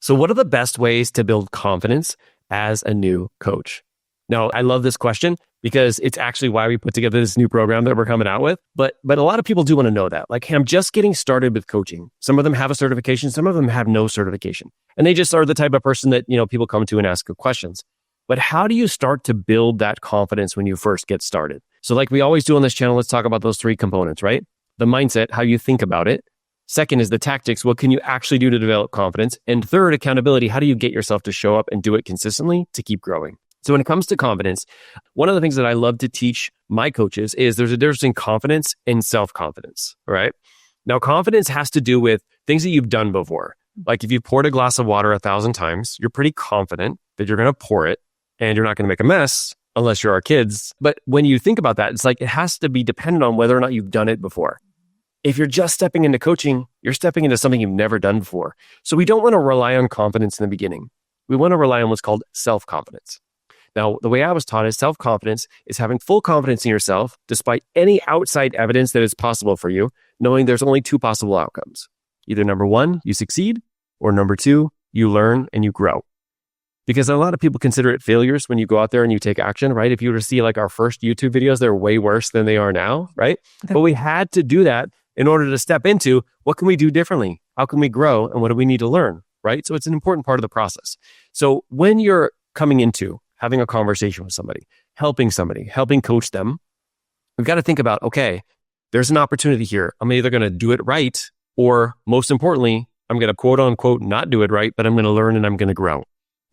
So what are the best ways to build confidence as a new coach? Now, I love this question because it's actually why we put together this new program that we're coming out with. But a lot of people do want to know that. Like, hey, I'm just getting started with coaching. Some of them have a certification. Some of them have no certification. And they just are the type of person that, people come to and ask questions. But how do you start to build that confidence when you first get started? So like we always do on this channel, let's talk about those three components, right? The mindset, how you think about it. Second is the tactics. What can you actually do to develop confidence? And third, accountability. How do you get yourself to show up and do it consistently to keep growing? So when it comes to confidence, one of the things that I love to teach my coaches is there's a difference between confidence and self-confidence, right? Now, confidence has to do with things that you've done before. Like if you poured a glass of water 1,000 times, you're pretty confident that you're going to pour it and you're not going to make a mess unless you're our kids. But when you think about that, it's like it has to be dependent on whether or not you've done it before. If you're just stepping into coaching, you're stepping into something you've never done before. So we don't want to rely on confidence in the beginning. We want to rely on what's called self-confidence. Now, the way I was taught is self-confidence is having full confidence in yourself despite any outside evidence that is possible for you, knowing there's only two possible outcomes. Either number one, you succeed, or number two, you learn and you grow. Because a lot of people consider it failures when you go out there and you take action, right? If you were to see like our first YouTube videos, they're way worse than they are now, right? But we had to do that in order to step into what can we do differently? How can we grow? And what do we need to learn, right? So it's an important part of the process. So when you're coming into having a conversation with somebody, helping coach them, we've got to think about, okay, there's an opportunity here. I'm either going to do it right, or most importantly, I'm going to quote unquote not do it right, but I'm going to learn and I'm going to grow.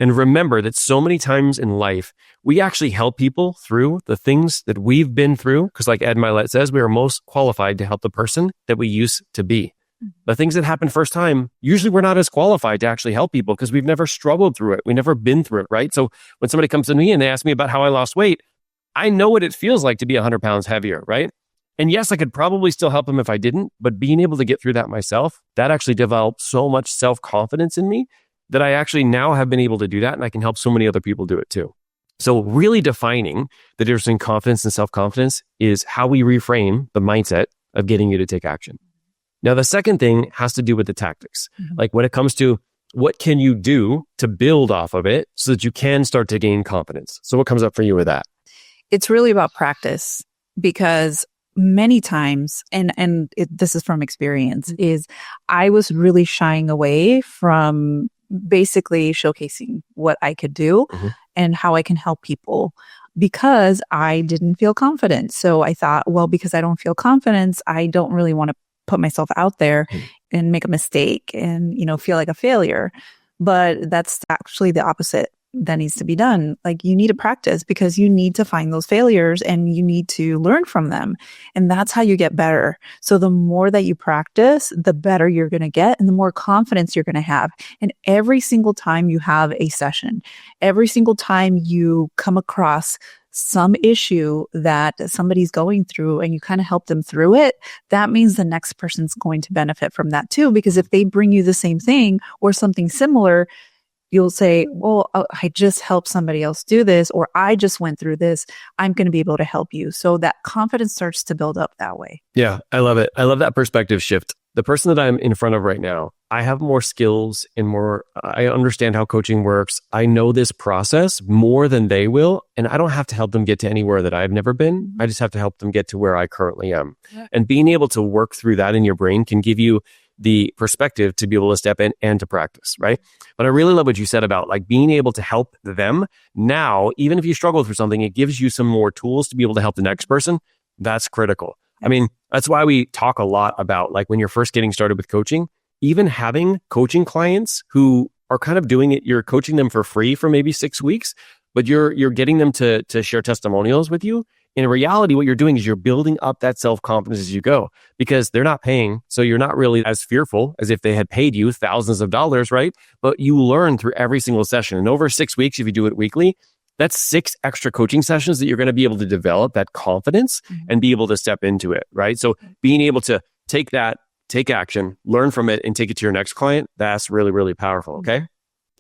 And remember that so many times in life, we actually help people through the things that we've been through. Because like Ed Milet says, we are most qualified to help the person that we used to be. The things that happen first time, usually we're not as qualified to actually help people because we've never struggled through it. We've never been through it, right? So when somebody comes to me and they ask me about how I lost weight, I know what it feels like to be 100 pounds heavier, right? And yes, I could probably still help them if I didn't, but being able to get through that myself, that actually developed so much self-confidence in me that I actually now have been able to do that, and I can help so many other people do it too. So really defining the difference between confidence and self-confidence is how we reframe the mindset of getting you to take action. Now, the second thing has to do with the tactics. Like when it comes to what can you do to build off of it so that you can start to gain confidence? So what comes up for you with that? It's really about practice, because many times, this is from experience, is I was really shying away from basically showcasing what I could do and how I can help people, because I didn't feel confident. So I thought, well, because I don't feel confidence, I don't really want to put myself out there and make a mistake and, feel like a failure. But that's actually the opposite that needs to be done. Like, you need to practice because you need to find those failures and you need to learn from them. And that's how you get better. So the more that you practice, the better you're going to get and the more confidence you're going to have. And every single time you have a session, every single time you come across some issue that somebody's going through and you kind of help them through it, that means the next person's going to benefit from that too. Because if they bring you the same thing or something similar, you'll say, well, I just helped somebody else do this, or I just went through this. I'm going to be able to help you. So that confidence starts to build up that way. Yeah, I love it. I love that perspective shift. The person that I'm in front of right now, I have more skills and I understand how coaching works. I know this process more than they will, and I don't have to help them get to anywhere that I've never been. I just have to help them get to where I currently am. Yeah. And being able to work through that in your brain can give you the perspective to be able to step in and to practice, right? But I really love what you said about like being able to help them now. Even if you struggle through something, it gives you some more tools to be able to help the next person. That's critical. I mean, that's why we talk a lot about like when you're first getting started with coaching, even having coaching clients who are kind of doing it, you're coaching them for free for maybe 6 weeks, but you're getting them to share testimonials with you. In reality, what you're doing is you're building up that self-confidence as you go, because they're not paying. So you're not really as fearful as if they had paid you thousands of dollars, right? But you learn through every single session. And over 6 weeks, if you do it weekly, that's 6 extra coaching sessions that you're going to be able to develop that confidence and be able to step into it, right? So being able to take action, learn from it, and take it to your next client, that's really, really powerful, okay?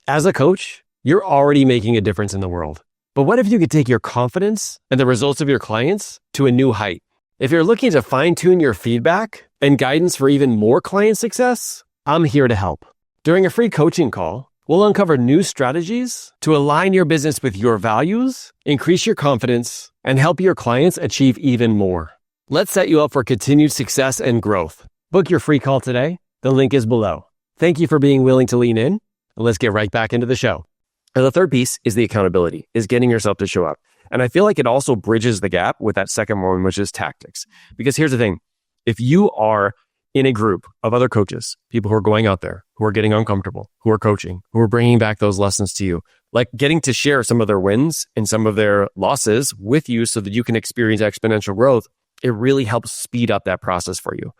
As a coach, you're already making a difference in the world. But what if you could take your confidence and the results of your clients to a new height? If you're looking to fine-tune your feedback and guidance for even more client success, I'm here to help. During a free coaching call, We'll uncover new strategies to align your business with your values, increase your confidence, and help your clients achieve even more. Let's set you up for continued success and growth. Book your free call today. The link is below. Thank you for being willing to lean in. And let's get right back into the show. And the third piece is the accountability, is getting yourself to show up. And I feel like it also bridges the gap with that second one, which is tactics. Because here's the thing. If you are in a group of other coaches, people who are going out there, who are getting uncomfortable, who are coaching, who are bringing back those lessons to you, like getting to share some of their wins and some of their losses with you so that you can experience exponential growth, it really helps speed up that process for you.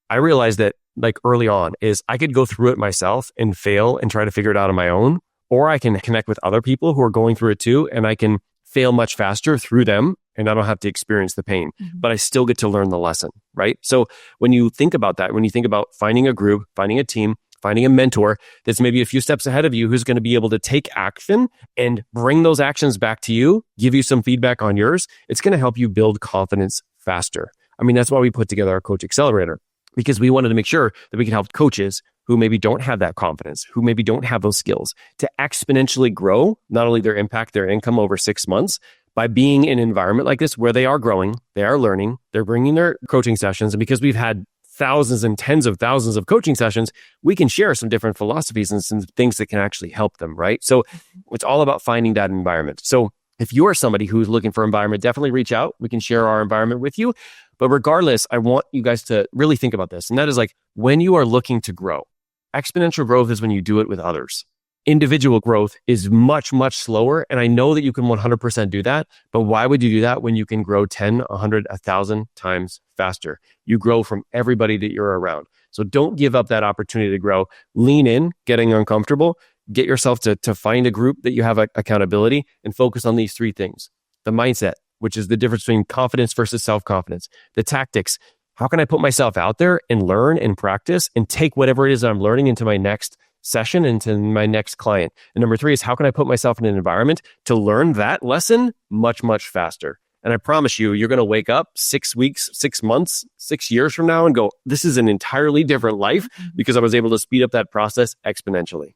I realized that like early on is I could go through it myself and fail and try to figure it out on my own, or I can connect with other people who are going through it too, and I can fail much faster through them, and I don't have to experience the pain, but I still get to learn the lesson, right? So when you think about that, when you think about finding a group, finding a team, finding a mentor that's maybe a few steps ahead of you, who's going to be able to take action and bring those actions back to you, give you some feedback on yours, it's going to help you build confidence faster. I mean, that's why we put together our Coach Accelerator, because we wanted to make sure that we can help coaches who maybe don't have that confidence, who maybe don't have those skills, to exponentially grow not only their impact, their income over 6 months, by being in an environment like this where they are growing, they are learning, they're bringing their coaching sessions. And because we've had thousands and tens of thousands of coaching sessions, we can share some different philosophies and some things that can actually help them, right? So it's all about finding that environment. So if you are somebody who's looking for environment, definitely reach out. We can share our environment with you. But regardless, I want you guys to really think about this. And that is like, when you are looking to grow, exponential growth is when you do it with others. Individual growth is much, much slower. And I know that you can 100% do that. But why would you do that when you can grow 10, 100, 1,000 times faster? You grow from everybody that you're around. So don't give up that opportunity to grow. Lean in, getting uncomfortable. Get yourself to find a group that you have accountability, and focus on these three things. The mindset, which is the difference between confidence versus self-confidence. The tactics. How can I put myself out there and learn and practice and take whatever it is that I'm learning into my next session, into my next client? And number three is, how can I put myself in an environment to learn that lesson much, much faster? And I promise you, you're going to wake up 6 weeks, 6 months, 6 years from now and go, this is an entirely different life because I was able to speed up that process exponentially.